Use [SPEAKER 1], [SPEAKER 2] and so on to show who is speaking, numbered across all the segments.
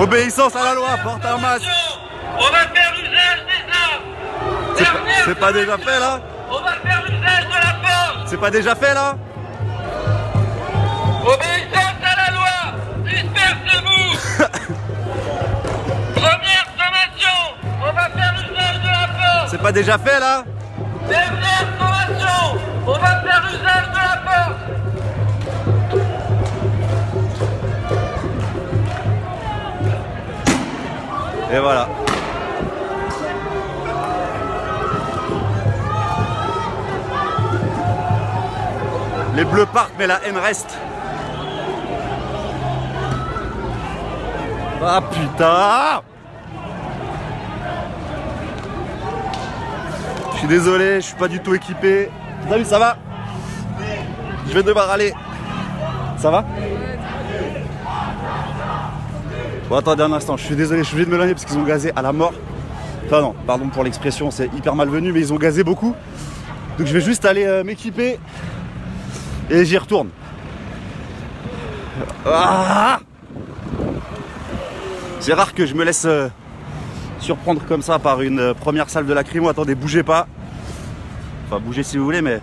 [SPEAKER 1] Obéissance à la loi, porte un masque.
[SPEAKER 2] On va faire usage des armes.
[SPEAKER 1] C'est pas déjà fait là?
[SPEAKER 2] On va faire usage de la force.
[SPEAKER 1] C'est pas déjà fait là?
[SPEAKER 2] Obéissance à la loi. Dispersez-vous. Première sommation. On va faire usage de la force.
[SPEAKER 1] C'est pas déjà fait là?
[SPEAKER 2] Dernière sommation. On va faire usage de la force.
[SPEAKER 1] Et voilà. Les bleus partent mais la haine reste. Ah putain! Je suis désolé, je suis pas du tout équipé. Salut, ça va? Je vais devoir aller. Ça va? Bon, attendez un instant, je suis désolé, je suis obligé de m'éloigner parce qu'ils ont gazé à la mort. Enfin non, pardon pour l'expression, c'est hyper malvenu, mais ils ont gazé beaucoup. Donc je vais juste aller m'équiper et j'y retourne. Ah, c'est rare que je me laisse surprendre comme ça par une première salve de lacrymo. Attendez, bougez pas. Enfin, bougez si vous voulez, mais...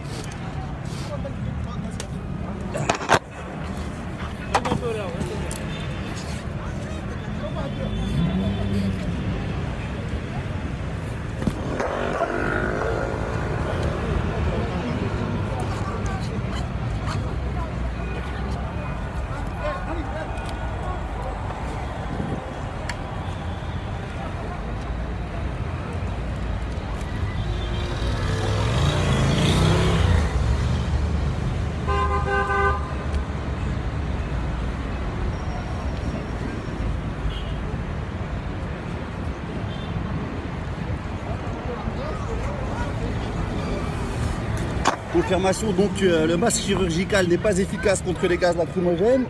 [SPEAKER 1] Confirmation donc le masque chirurgical n'est pas efficace contre les gaz lacrymogènes.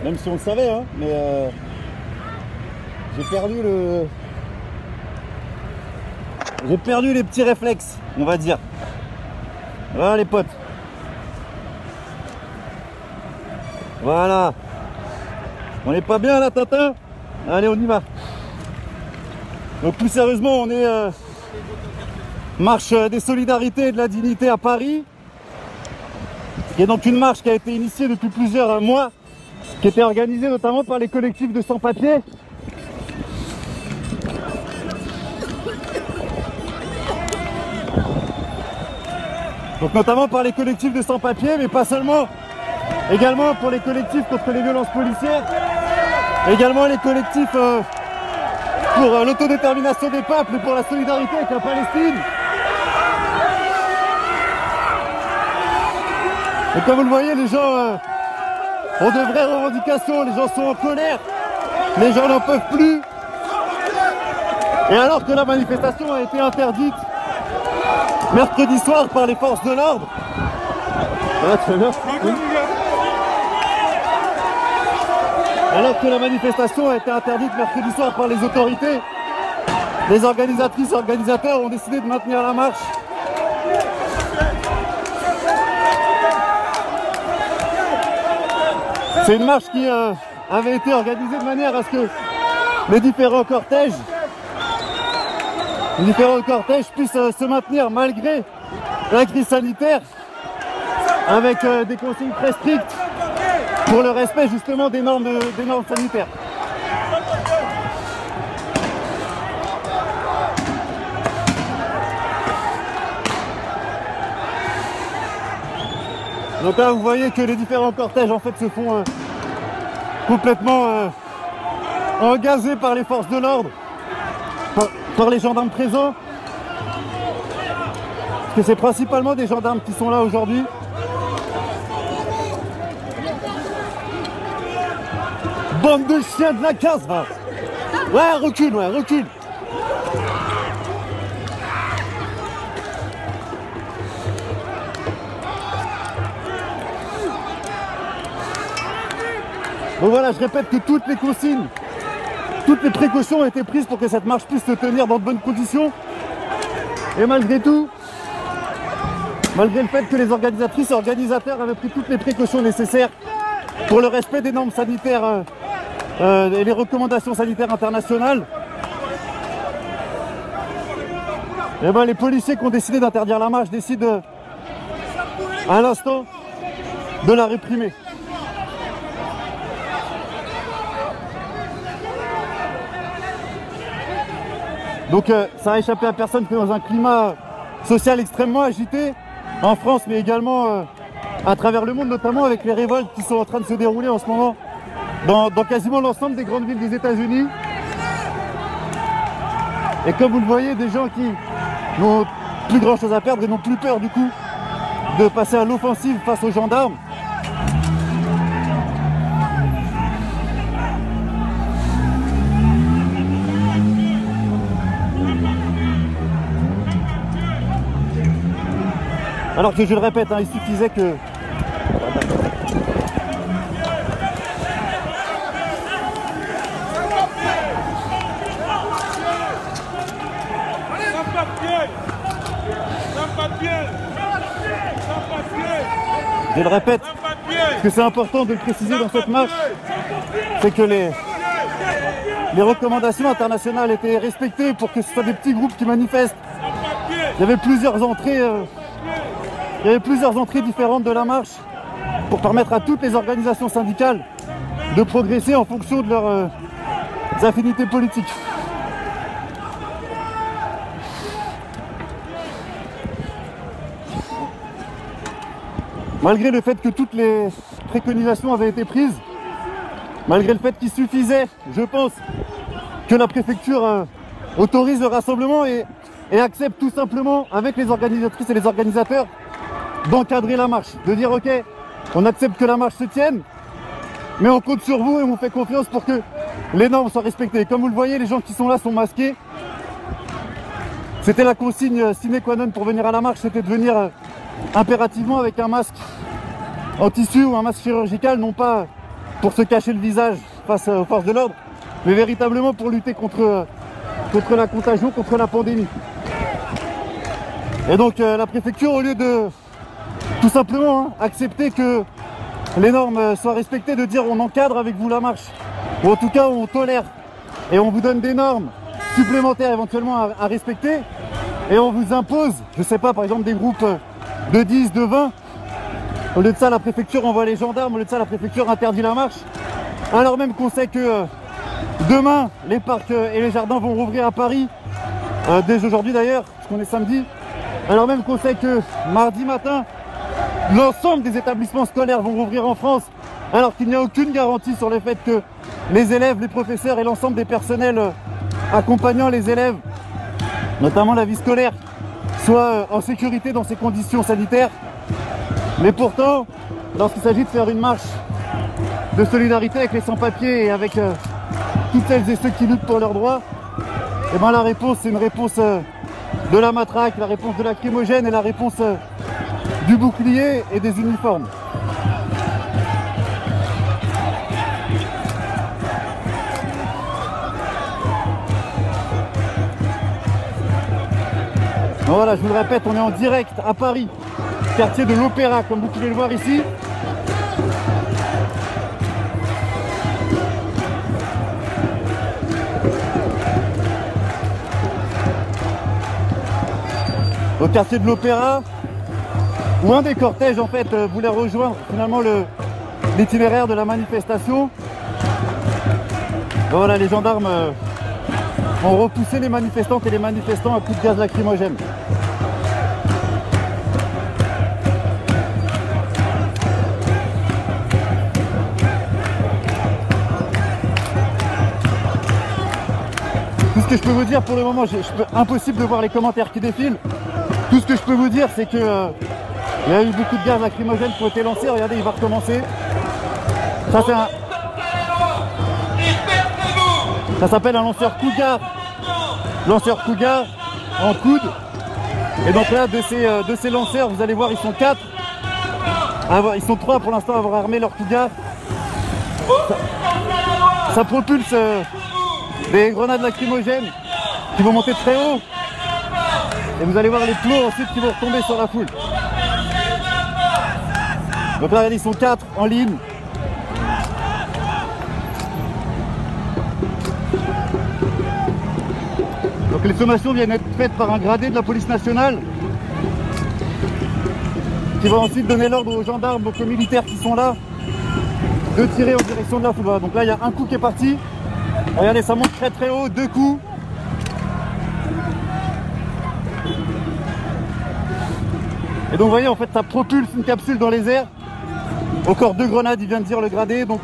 [SPEAKER 1] Même si on le savait, hein, mais j'ai perdu les petits réflexes, on va dire. Voilà les potes. Voilà. On n'est pas bien là, Tintin? Allez, on y va. Donc plus sérieusement, on est marche des solidarités et de la dignité à Paris, qui est donc une marche qui a été initiée depuis plusieurs mois, qui était organisée notamment par les collectifs de sans-papiers. Donc notamment par les collectifs de sans-papiers, mais pas seulement, également pour les collectifs contre les violences policières, également les collectifs pour l'autodétermination des peuples et pour la solidarité avec la Palestine. Et comme vous le voyez, les gens ont de vraies revendications, les gens sont en colère, les gens n'en peuvent plus. Et alors que la manifestation a été interdite mercredi soir par les forces de l'ordre. Ah, très bien. Oui. Alors que la manifestation a été interdite mercredi soir par les autorités, les organisatrices et organisateurs ont décidé de maintenir la marche. C'est une marche qui avait été organisée de manière à ce que les différents cortèges puissent se maintenir malgré la crise sanitaire, avec des consignes très strictes pour le respect justement des normes sanitaires. Donc là vous voyez que les différents cortèges en fait se font complètement engazés par les forces de l'ordre, par les gendarmes présents, parce que c'est principalement des gendarmes qui sont là aujourd'hui. Bande de chiens de la case, va. Ouais, recule, ouais, recule. Donc voilà, je répète que toutes les consignes, toutes les précautions ont été prises pour que cette marche puisse se tenir dans de bonnes conditions. Et malgré tout, malgré le fait que les organisatrices et organisateurs avaient pris toutes les précautions nécessaires pour le respect des normes sanitaires et les recommandations sanitaires internationales, et ben, les policiers qui ont décidé d'interdire la marche décident à l'instant de la réprimer. Donc ça a échappé à personne que dans un climat social extrêmement agité en France, mais également à travers le monde, notamment avec les révoltes qui sont en train de se dérouler en ce moment dans quasiment l'ensemble des grandes villes des États-Unis. Et comme vous le voyez, des gens qui n'ont plus grand chose à perdre et n'ont plus peur du coup de passer à l'offensive face aux gendarmes. Alors que je le répète, hein, il suffisait que... Je le répète, parce que c'est important de le préciser dans cette marche, c'est que les recommandations internationales étaient respectées pour que ce soit des petits groupes qui manifestent. Il y avait plusieurs entrées différentes de la marche pour permettre à toutes les organisations syndicales de progresser en fonction de leurs affinités politiques. Malgré le fait que toutes les préconisations avaient été prises, malgré le fait qu'il suffisait, je pense, que la préfecture autorise le rassemblement et accepte tout simplement, avec les organisatrices et les organisateurs, d'encadrer la marche, de dire ok, on accepte que la marche se tienne, mais on compte sur vous et on vous fait confiance pour que les normes soient respectées. Comme vous le voyez, les gens qui sont là sont masqués. C'était la consigne sine qua non pour venir à la marche, c'était de venir impérativement avec un masque en tissu ou un masque chirurgical, non pas pour se cacher le visage face aux forces de l'ordre, mais véritablement pour lutter contre la contagion, contre la pandémie. Et donc la préfecture, au lieu de tout simplement accepter que les normes soient respectées, de dire on encadre avec vous la marche, ou en tout cas on tolère et on vous donne des normes supplémentaires éventuellement à respecter, et on vous impose, je sais pas, par exemple des groupes de 10, de 20, au lieu de ça la préfecture envoie les gendarmes, au lieu de ça la préfecture interdit la marche, alors même qu'on sait que demain les parcs et les jardins vont rouvrir à Paris, dès aujourd'hui d'ailleurs, puisqu'on est samedi, alors même qu'on sait que mardi matin l'ensemble des établissements scolaires vont rouvrir en France, alors qu'il n'y a aucune garantie sur le fait que les élèves, les professeurs et l'ensemble des personnels accompagnant les élèves, notamment la vie scolaire, soient en sécurité dans ces conditions sanitaires. Mais pourtant, lorsqu'il s'agit de faire une marche de solidarité avec les sans-papiers et avec toutes celles et ceux qui luttent pour leurs droits, et ben la réponse, c'est une réponse de la matraque, la réponse de la lacrymogène et la réponse du bouclier et des uniformes. Donc voilà, je vous le répète, on est en direct à Paris, quartier de l'Opéra, comme vous pouvez le voir ici. Au quartier de l'Opéra, où un des cortèges en fait voulait rejoindre finalement l'itinéraire de la manifestation. Donc voilà, les gendarmes ont repoussé les manifestantes et les manifestants à coups de gaz lacrymogène. Tout ce que je peux vous dire pour le moment, impossible de voir les commentaires qui défilent. Tout ce que je peux vous dire, c'est que il y a eu beaucoup de gaz lacrymogène qui ont été lancés. Regardez, il va recommencer. Ça s'appelle un lanceur Cougar. Lanceur Cougar en coude. Et donc là, de ces lanceurs, vous allez voir, ils sont 4. Ils sont 3 pour l'instant à avoir armé leur Cougar. Ça propulse des grenades lacrymogènes qui vont monter très haut. Et vous allez voir les plots ensuite qui vont retomber sur la foule. Donc là, regardez, ils sont 4 en ligne. Donc les sommations viennent être faites par un gradé de la police nationale qui va ensuite donner l'ordre aux gendarmes, donc aux militaires qui sont là, de tirer en direction de la foule. Donc là il y a un coup qui est parti. Regardez, ça monte très très haut, 2 coups. Et donc vous voyez, en fait ça propulse une capsule dans les airs. Encore 2 grenades, il vient de dire le gradé. Donc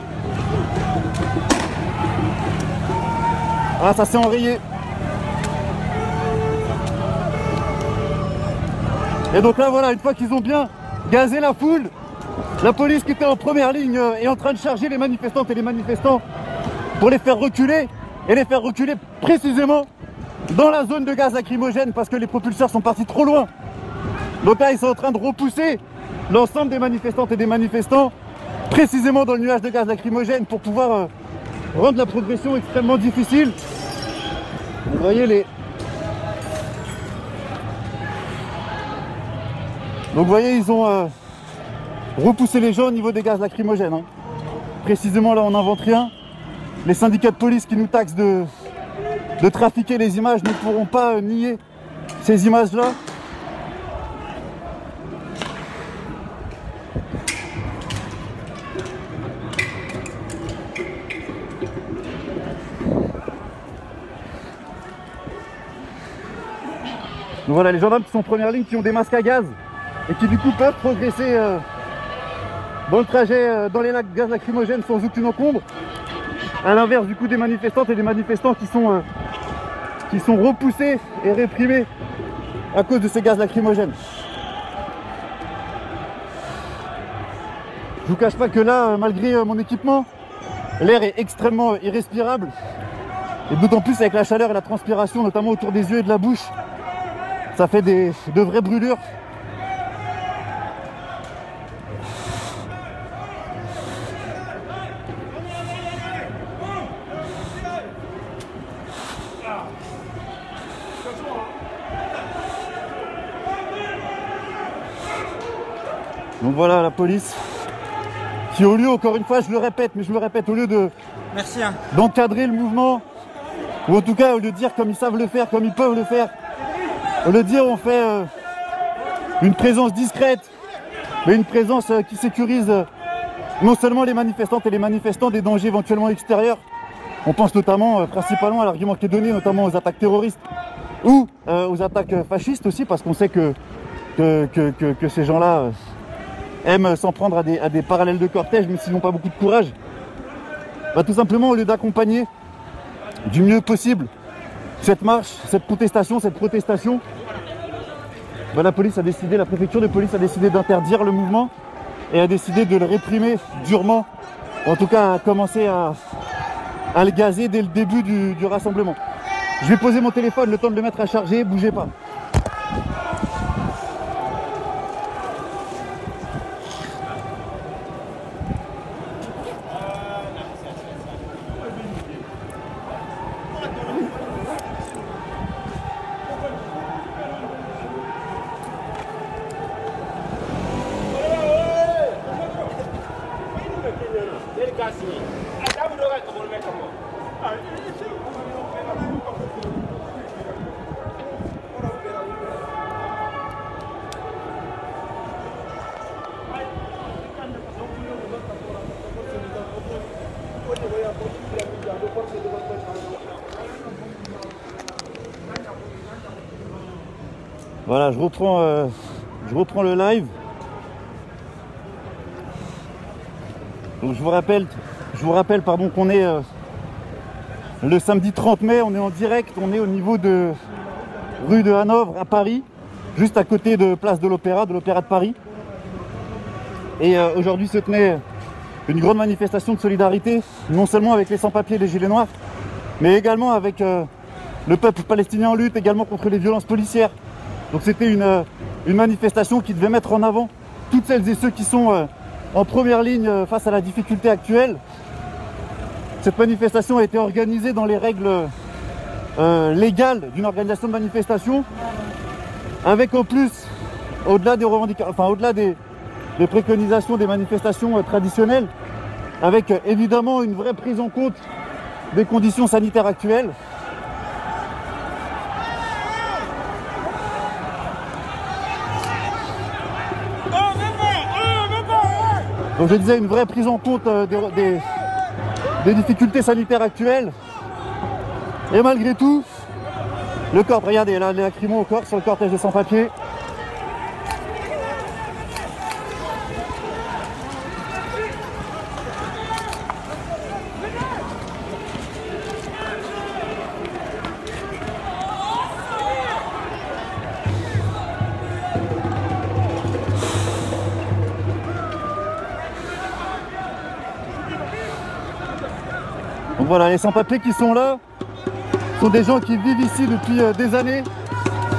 [SPEAKER 1] ah, ça s'est enrayé. Et donc là voilà, une fois qu'ils ont bien gazé la foule, la police qui était en première ligne est en train de charger les manifestantes et les manifestants pour les faire reculer, et les faire reculer précisément dans la zone de gaz lacrymogène parce que les propulseurs sont partis trop loin. Donc là ils sont en train de repousser l'ensemble des manifestantes et des manifestants précisément dans le nuage de gaz lacrymogène pour pouvoir rendre la progression extrêmement difficile. Vous voyez les... Donc vous voyez, ils ont repoussé les gens au niveau des gaz lacrymogènes. Hein. Précisément là on n'invente rien. Les syndicats de police qui nous taxent de trafiquer les images ne pourront pas nier ces images-là. Donc voilà, les gendarmes qui sont en première ligne, qui ont des masques à gaz et qui du coup peuvent progresser dans le trajet, dans les lacs gaz lacrymogènes sans aucune encombre. À l'inverse du coup des manifestantes et des manifestants qui sont repoussés et réprimés à cause de ces gaz lacrymogènes. Je vous cache pas que là, malgré mon équipement, l'air est extrêmement irrespirable. Et d'autant plus avec la chaleur et la transpiration, notamment autour des yeux et de la bouche. Ça fait de vraies brûlures. Donc voilà la police qui, au lieu, encore une fois je le répète, au lieu de d'encadrer le mouvement, ou en tout cas au lieu de dire comme ils savent le faire, comme ils peuvent le faire, au lieu de dire on fait une présence discrète, mais une présence qui sécurise non seulement les manifestantes et les manifestants des dangers éventuellement extérieurs. On pense notamment, principalement à l'argument qui est donné, notamment aux attaques terroristes ou aux attaques fascistes aussi, parce qu'on sait que ces gens-là aiment s'en prendre à des parallèles de cortège, même s'ils n'ont pas beaucoup de courage. Bah, tout simplement, au lieu d'accompagner du mieux possible cette marche, cette contestation, cette protestation, bah, la préfecture de police a décidé d'interdire le mouvement et a décidé de le réprimer durement, en tout cas à commencer à le gazer dès le début du rassemblement. Je vais poser mon téléphone, le temps de le mettre à charger, bougez pas. Voilà, je reprends le live. Donc je vous rappelle pardon, qu'on est le samedi 30 mai, on est en direct, on est au niveau de rue de Hanovre à Paris, juste à côté de place de l'Opéra de Paris. Et aujourd'hui se tenait une grande manifestation de solidarité, non seulement avec les sans-papiers et les gilets noirs, mais également avec le peuple palestinien en lutte, également contre les violences policières. Donc c'était une manifestation qui devait mettre en avant toutes celles et ceux qui sont en première ligne face à la difficulté actuelle. Cette manifestation a été organisée dans les règles légales d'une organisation de manifestation, avec en plus, au-delà des revendications, enfin au-delà des préconisations des manifestations traditionnelles, avec évidemment une vraie prise en compte des conditions sanitaires actuelles. Donc je disais, une vraie prise en compte des difficultés sanitaires actuelles. Et malgré tout, le corps, regardez là, les lacrymos au corps sur le cortège des sans-papiers. Donc voilà, les sans-papiers qui sont là sont des gens qui vivent ici depuis des années,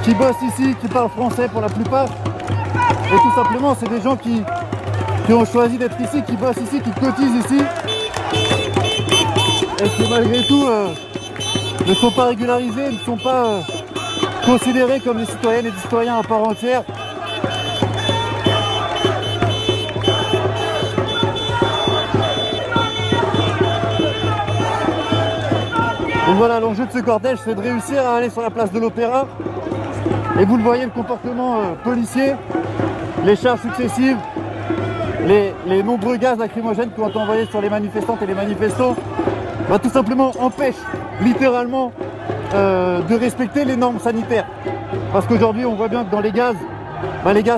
[SPEAKER 1] qui bossent ici, qui parlent français pour la plupart. Et tout simplement, c'est des gens qui ont choisi d'être ici, qui bossent ici, qui cotisent ici. Et qui malgré tout ne sont pas régularisés, ne sont pas considérés comme des citoyennes et des citoyens à part entière. Donc voilà, l'enjeu de ce cortège, c'est de réussir à aller sur la place de l'Opéra. Et vous le voyez, le comportement policier, les charges successives, les nombreux gaz lacrymogènes qui ont été envoyés sur les manifestantes et les manifestants, bah, tout simplement empêchent littéralement de respecter les normes sanitaires. Parce qu'aujourd'hui, on voit bien que dans les gaz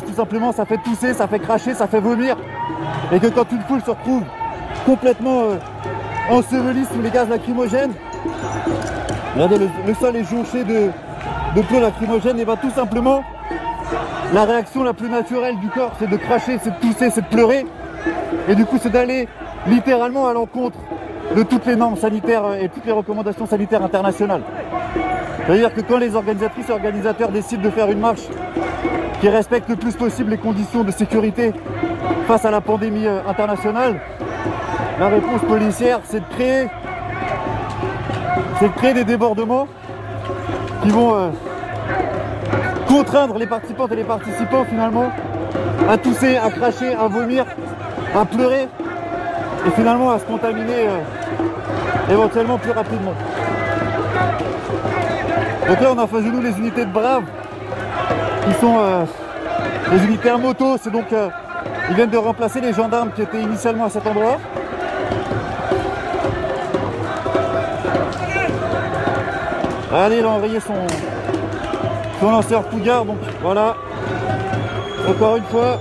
[SPEAKER 1] tout simplement, ça fait tousser, ça fait cracher, ça fait vomir. Et que quand une foule se retrouve complètement ensevelie sous les gaz lacrymogènes, regardez, le sol est jonché de plomb lacrymogène, et bien tout simplement, la réaction la plus naturelle du corps, c'est de cracher, c'est de tousser, c'est de pleurer. Et du coup, c'est d'aller littéralement à l'encontre de toutes les normes sanitaires et toutes les recommandations sanitaires internationales. C'est-à-dire que quand les organisatrices et organisateurs décident de faire une marche qui respecte le plus possible les conditions de sécurité face à la pandémie internationale, la réponse policière, c'est de créer des débordements qui vont contraindre les participantes et les participants finalement à tousser, à cracher, à vomir, à pleurer et finalement à se contaminer éventuellement plus rapidement. Donc là on a en face de nous les unités de Braves qui sont les unités à moto, c'est donc ils viennent de remplacer les gendarmes qui étaient initialement à cet endroit. Allez, il a enrayé son lanceur Cougar, donc voilà, encore une fois.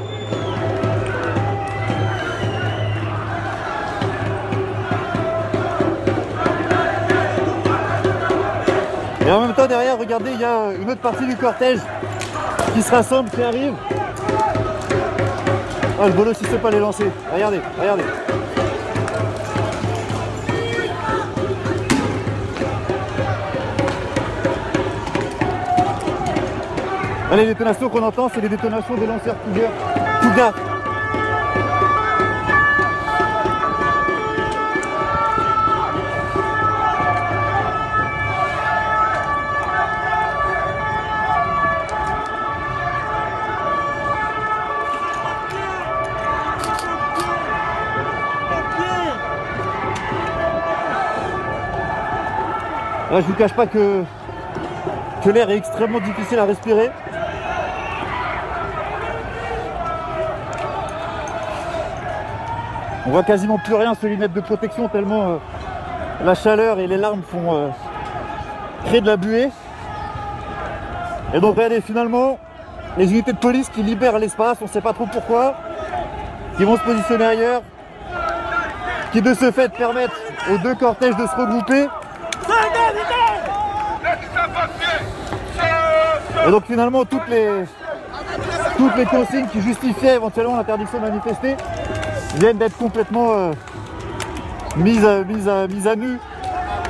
[SPEAKER 1] Et en même temps derrière, regardez, il y a une autre partie du cortège qui se rassemble, qui arrive. Ah, le bolos il sait pas les lancer, regardez, regardez. Là, les détonations qu'on entend, c'est les détonations des lanceurs Cougar. Là, je vous cache pas que l'air est extrêmement difficile à respirer. On voit quasiment plus rien sur les lunettes de protection tellement la chaleur et les larmes font créer de la buée. Et donc regardez, finalement, les unités de police qui libèrent l'espace, on ne sait pas trop pourquoi, qui vont se positionner ailleurs, qui de ce fait permettent aux deux cortèges de se regrouper. Et donc finalement toutes les consignes qui justifiaient éventuellement l'interdiction de manifester viennent d'être complètement mises à nu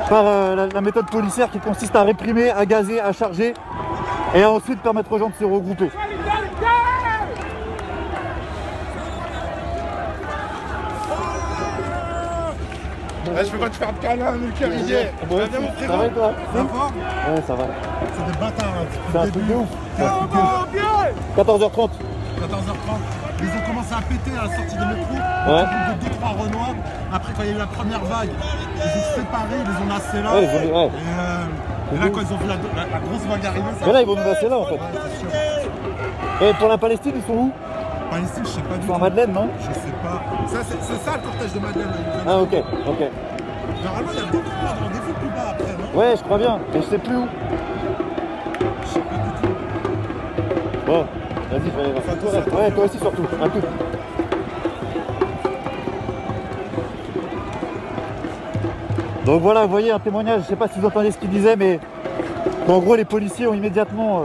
[SPEAKER 1] par la méthode policière qui consiste à réprimer, à gazer, à charger et à ensuite permettre aux gens de se regrouper.
[SPEAKER 3] Ouais, je peux pas te faire de câlin, le cœur il est.
[SPEAKER 1] Ça va bien mon frérot? Ça va et toi?
[SPEAKER 3] Ça va?
[SPEAKER 1] Ouais, ça va.
[SPEAKER 3] C'est des bâtards, hein.
[SPEAKER 1] C'est un truc de ouf. 14h30.
[SPEAKER 3] 14h30. Ils ont commencé à péter à la sortie des métros.
[SPEAKER 1] Ouais.
[SPEAKER 3] De 2-3 Renois. Après, quand il y a eu la première vague, ils ont séparé, ils les ont massés là.
[SPEAKER 1] Ouais,
[SPEAKER 3] Et là, quand ils ont vu la grosse vague arriver, ça.
[SPEAKER 1] Mais là, ils vont nous masser là en fait.
[SPEAKER 3] Ouais, c'est sûr.
[SPEAKER 1] Et pour la Palestine, ils sont où?
[SPEAKER 3] Pas ici, je sais pas du
[SPEAKER 1] C'est en
[SPEAKER 3] tout.
[SPEAKER 1] Madeleine, non?
[SPEAKER 3] Je sais pas. C'est ça le cortège de Madeleine. Là,
[SPEAKER 1] Ah ok, ok.
[SPEAKER 3] normalement, il y a beaucoup de rendez-vous plus bas après, non?
[SPEAKER 1] Ouais, je crois bien, mais je sais plus où.
[SPEAKER 3] Je sais pas du tout.
[SPEAKER 1] Bon, vas-y, je vais aller voir.
[SPEAKER 3] Enfin, toi,
[SPEAKER 1] Ouais, toi aussi surtout, un coup. Donc voilà, vous voyez un témoignage, je sais pas si vous entendez ce qu'il disait, mais qu'en gros les policiers ont immédiatement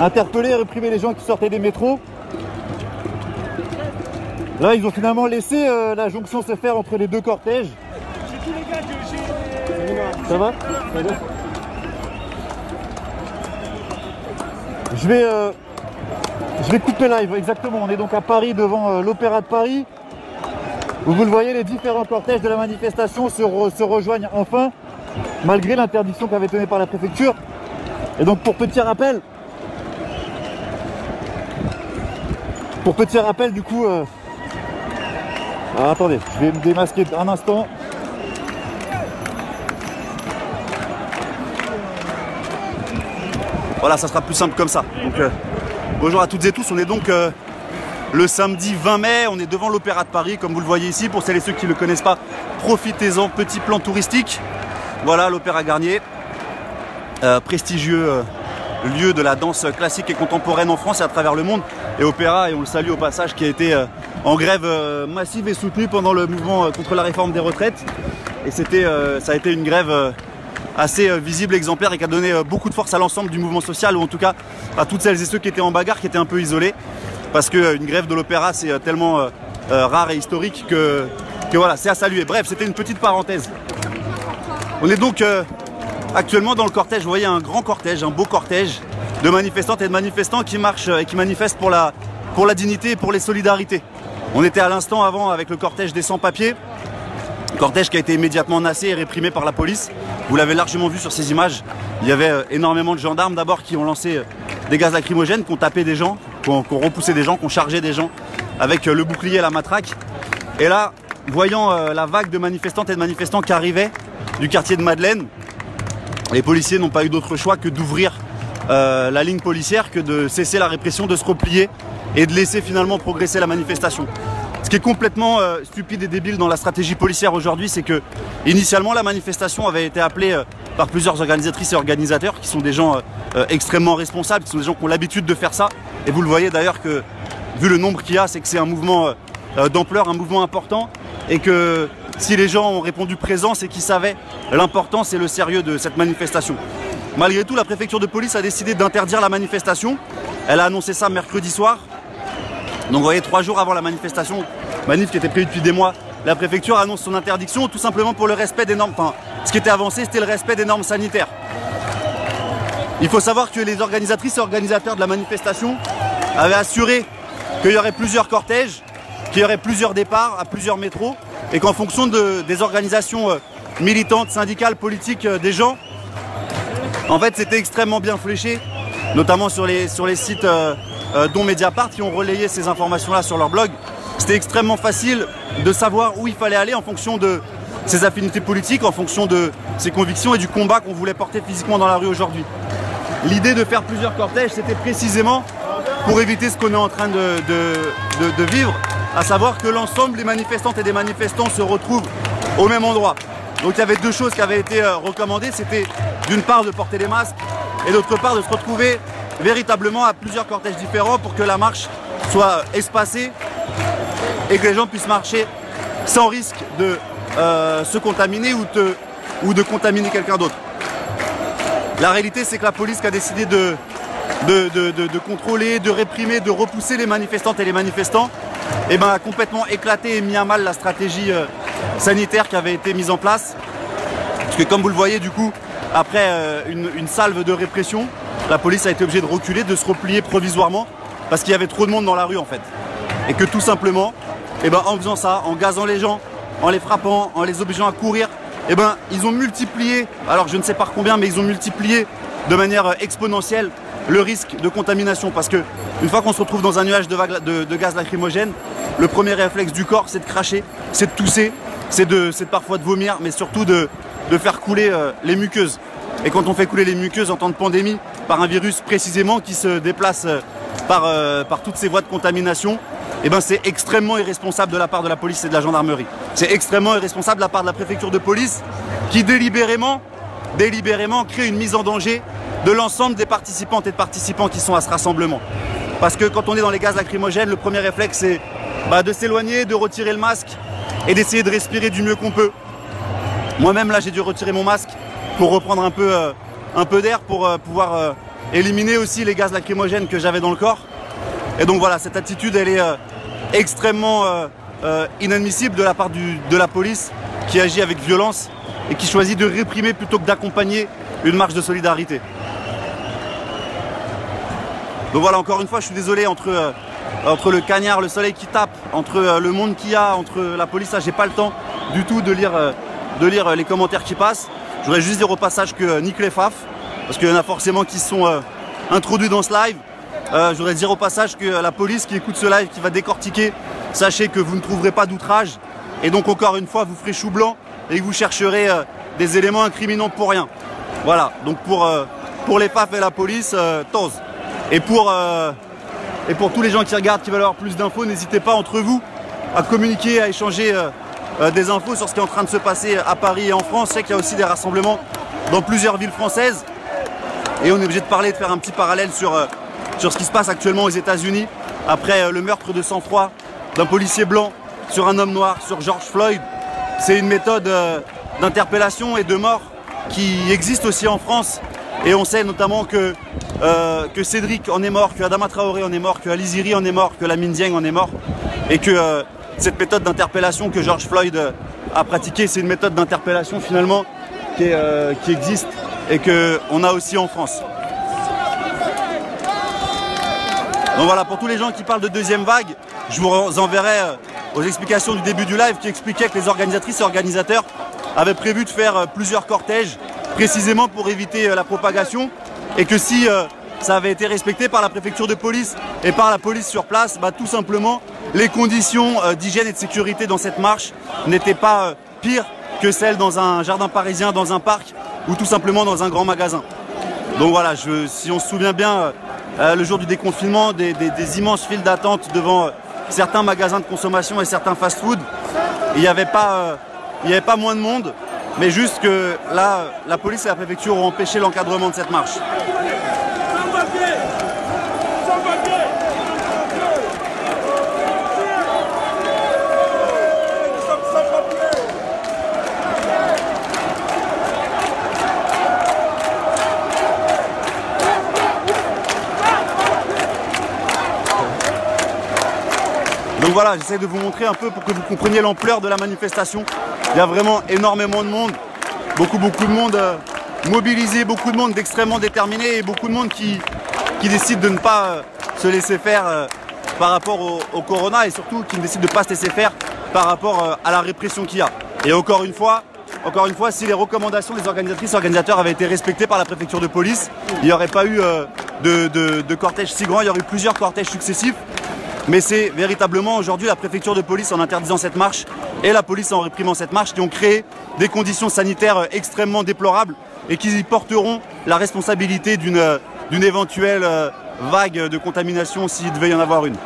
[SPEAKER 1] interpellé et réprimé les gens qui sortaient des métros. Là, ils ont finalement laissé la jonction se faire entre les deux cortèges. Ça va? Je vais couper live, exactement. On est donc à Paris devant l'Opéra de Paris. Où vous le voyez, les différents cortèges de la manifestation se rejoignent enfin, malgré l'interdiction qu'avait donnée par la préfecture. Et donc pour petit rappel du coup... Alors, attendez, je vais me démasquer un instant. Voilà, ça sera plus simple comme ça. Donc, bonjour à toutes et tous, on est donc le samedi 20 mai, on est devant l'Opéra de Paris, comme vous le voyez ici. Pour celles et ceux qui ne le connaissent pas, profitez-en, petit plan touristique. Voilà l'Opéra Garnier, prestigieux lieu de la danse classique et contemporaine en France et à travers le monde. Et Opéra, et on le salue au passage, qui a été en grève massive et soutenue pendant le mouvement contre la réforme des retraites. Et ça a été une grève assez visible, exemplaire et qui a donné beaucoup de force à l'ensemble du mouvement social, ou en tout cas à toutes celles et ceux qui étaient en bagarre, qui étaient un peu isolés. Parce qu'une grève de l'Opéra, c'est tellement rare et historique que voilà, c'est à saluer. Bref, c'était une petite parenthèse. On est donc actuellement dans le cortège. Vous voyez un grand cortège, un beau cortège de manifestantes et de manifestants qui marchent et qui manifestent pour la dignité et pour les solidarités. On était à l'instant avant avec le cortège des sans-papiers. Cortège qui a été immédiatement nassé et réprimé par la police. Vous l'avez largement vu sur ces images. Il y avait énormément de gendarmes d'abord qui ont lancé des gaz lacrymogènes, qui ont tapé des gens, qui ont repoussé des gens, qui ont chargé des gens avec le bouclier et la matraque. Et là, voyant la vague de manifestantes et de manifestants qui arrivaient du quartier de Madeleine, les policiers n'ont pas eu d'autre choix que d'ouvrir la ligne policière, que de cesser la répression, de se replier et de laisser finalement progresser la manifestation. Ce qui est complètement stupide et débile dans la stratégie policière aujourd'hui, c'est que initialement la manifestation avait été appelée par plusieurs organisatrices et organisateurs qui sont des gens extrêmement responsables, qui sont des gens qui ont l'habitude de faire ça. Et vous le voyez d'ailleurs que, vu le nombre qu'il y a, c'est que c'est un mouvement d'ampleur, un mouvement important, et que si les gens ont répondu présent, c'est qu'ils savaient l'importance et le sérieux de cette manifestation. Malgré tout, la préfecture de police a décidé d'interdire la manifestation. Elle a annoncé ça mercredi soir. Donc vous voyez, 3 jours avant la manifestation, manif qui était prévue depuis des mois, la préfecture annonce son interdiction tout simplement pour le respect des normes. Enfin, ce qui était avancé, c'était le respect des normes sanitaires. Il faut savoir que les organisatrices et organisateurs de la manifestation avaient assuré qu'il y aurait plusieurs cortèges, qu'il y aurait plusieurs départs à plusieurs métros, et qu'en fonction des organisations militantes, syndicales, politiques des gens, en fait c'était extrêmement bien fléché, notamment sur les sites dont Mediapart, qui ont relayé ces informations-là sur leur blog. C'était extrêmement facile de savoir où il fallait aller en fonction de ses affinités politiques, en fonction de ses convictions et du combat qu'on voulait porter physiquement dans la rue aujourd'hui. L'idée de faire plusieurs cortèges, c'était précisément pour éviter ce qu'on est en train de vivre, à savoir que l'ensemble des manifestantes et des manifestants se retrouvent au même endroit. Donc il y avait 2 choses qui avaient été recommandées, c'était d'une part de porter des masques et d'autre part de se retrouver véritablement à plusieurs cortèges différents pour que la marche soit espacée et que les gens puissent marcher sans risque de se contaminer ou de contaminer quelqu'un d'autre. La réalité, c'est que la police qui a décidé de contrôler, de réprimer, de repousser les manifestantes et les manifestants, eh ben, a complètement éclaté et mis à mal la stratégie sanitaire qui avait été mise en place. Parce que comme vous le voyez, du coup, après une salve de répression, la police a été obligée de reculer, de se replier provisoirement, parce qu'il y avait trop de monde dans la rue en fait. Et que tout simplement, eh ben, en faisant ça, en gazant les gens, en les frappant, en les obligeant à courir, eh ben, ils ont multiplié, alors je ne sais pas combien, mais ils ont multiplié de manière exponentielle le risque de contamination. Parce que une fois qu'on se retrouve dans un nuage de gaz lacrymogène, le premier réflexe du corps, c'est de cracher, c'est de tousser, c'est parfois de vomir, mais surtout de faire couler les muqueuses. Et quand on fait couler les muqueuses en temps de pandémie, par un virus précisément qui se déplace par toutes ces voies de contamination, eh ben c'est extrêmement irresponsable de la part de la police et de la gendarmerie. C'est extrêmement irresponsable de la part de la préfecture de police qui délibérément crée une mise en danger de l'ensemble des participantes et de participants qui sont à ce rassemblement. Parce que quand on est dans les gaz lacrymogènes, le premier réflexe c'est de s'éloigner, de retirer le masque et d'essayer de respirer du mieux qu'on peut. Moi-même là j'ai dû retirer mon masque pour reprendre un peu d'air pour pouvoir éliminer aussi les gaz lacrymogènes que j'avais dans le corps. Et donc voilà, cette attitude elle est extrêmement inadmissible de la part de la police qui agit avec violence et qui choisit de réprimer plutôt que d'accompagner une marche de solidarité. Donc voilà, encore une fois, je suis désolé entre le cagnard, le soleil qui tape, entre le monde qu'il y a, entre la police, là j'ai pas le temps du tout de lire les commentaires qui passent. Je voudrais juste dire au passage que nique les faf, parce qu'il y en a forcément qui sont introduits dans ce live. Je voudrais dire au passage que la police qui écoute ce live, qui va décortiquer, sachez que vous ne trouverez pas d'outrage. Et donc encore une fois, vous ferez chou blanc et que vous chercherez des éléments incriminants pour rien. Voilà, donc pour les faf et la police, tose. Et pour tous les gens qui regardent, qui veulent avoir plus d'infos, n'hésitez pas entre vous à communiquer, à échanger des infos sur ce qui est en train de se passer à Paris et en France. Je sais qu'il y a aussi des rassemblements dans plusieurs villes françaises. Et on est obligé de faire un petit parallèle sur ce qui se passe actuellement aux États-Unis après le meurtre de sang-froid d'un policier blanc sur un homme noir, sur George Floyd. C'est une méthode d'interpellation et de mort qui existe aussi en France. Et on sait notamment que Cédric en est mort, que Adama Traoré en est mort, que Ali Ziri en est mort, que Lamine Dieng en est mort. Et que cette méthode d'interpellation que George Floyd a pratiquée, c'est une méthode d'interpellation finalement qui existe et qu'on a aussi en France. Donc voilà, pour tous les gens qui parlent de deuxième vague, je vous enverrai aux explications du début du live qui expliquaient que les organisatrices et organisateurs avaient prévu de faire plusieurs cortèges précisément pour éviter la propagation et que si ça avait été respecté par la préfecture de police et par la police sur place, tout simplement les conditions d'hygiène et de sécurité dans cette marche n'étaient pas pires que celles dans un jardin parisien, dans un parc ou tout simplement dans un grand magasin. Donc voilà, si on se souvient bien, le jour du déconfinement, des immenses files d'attente devant certains magasins de consommation et certains fast-food, il n'y avait pas moins de monde, mais juste que là, la police et la préfecture ont empêché l'encadrement de cette marche. Donc voilà, j'essaie de vous montrer un peu pour que vous compreniez l'ampleur de la manifestation. Il y a vraiment énormément de monde, beaucoup de monde mobilisé, beaucoup de monde d'extrêmement déterminé et beaucoup de monde qui décide de ne pas se laisser faire par rapport au corona et surtout qui décide de ne pas se laisser faire par rapport à la répression qu'il y a. Et encore une fois, si les recommandations des organisatrices et organisateurs avaient été respectées par la préfecture de police, il n'y aurait pas eu de cortège si grand, il y aurait eu plusieurs cortèges successifs. Mais c'est véritablement aujourd'hui la préfecture de police en interdisant cette marche et la police en réprimant cette marche qui ont créé des conditions sanitaires extrêmement déplorables et qui porteront la responsabilité d'une éventuelle vague de contamination s'il devait y en avoir une.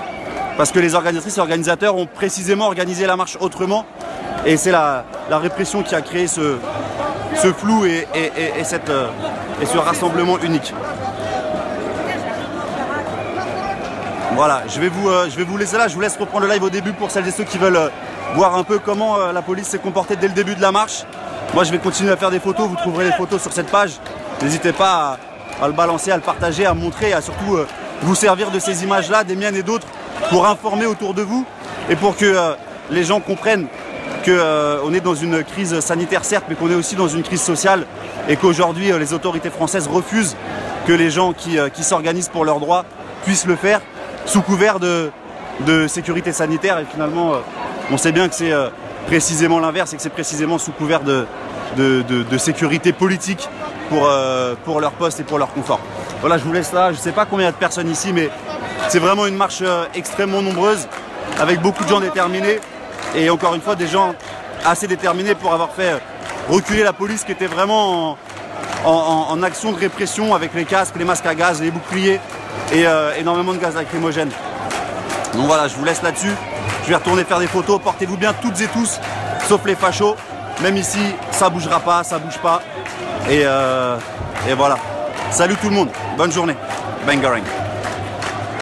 [SPEAKER 1] Parce que les organisatrices et organisateurs ont précisément organisé la marche autrement et c'est la répression qui a créé ce flou et ce rassemblement unique. Voilà, je vais vous laisser là, je vous laisse reprendre le live au début pour celles et ceux qui veulent voir un peu comment la police s'est comportée dès le début de la marche. Moi je vais continuer à faire des photos, vous trouverez les photos sur cette page. N'hésitez pas à le balancer, à le partager, à montrer, à surtout vous servir de ces images-là, des miennes et d'autres, pour informer autour de vous et pour que les gens comprennent qu'on est dans une crise sanitaire certes, mais qu'on est aussi dans une crise sociale et qu'aujourd'hui les autorités françaises refusent que les gens qui s'organisent pour leurs droits puissent le faire sous couvert de sécurité sanitaire et finalement on sait bien que c'est précisément l'inverse et que c'est précisément sous couvert de sécurité politique pour leur poste et pour leur confort. Voilà, je vous laisse là, je ne sais pas combien il y a de personnes ici mais c'est vraiment une marche extrêmement nombreuse avec beaucoup de gens déterminés et encore une fois des gens assez déterminés pour avoir fait reculer la police qui était vraiment en action de répression avec les casques, les masques à gaz, les boucliers et énormément de gaz lacrymogène. Donc voilà, je vous laisse là-dessus. Je vais retourner faire des photos. Portez-vous bien toutes et tous, sauf les fachos. Même ici, ça bougera pas, ça bouge pas. Et voilà. Salut tout le monde. Bonne journée. Bangarang.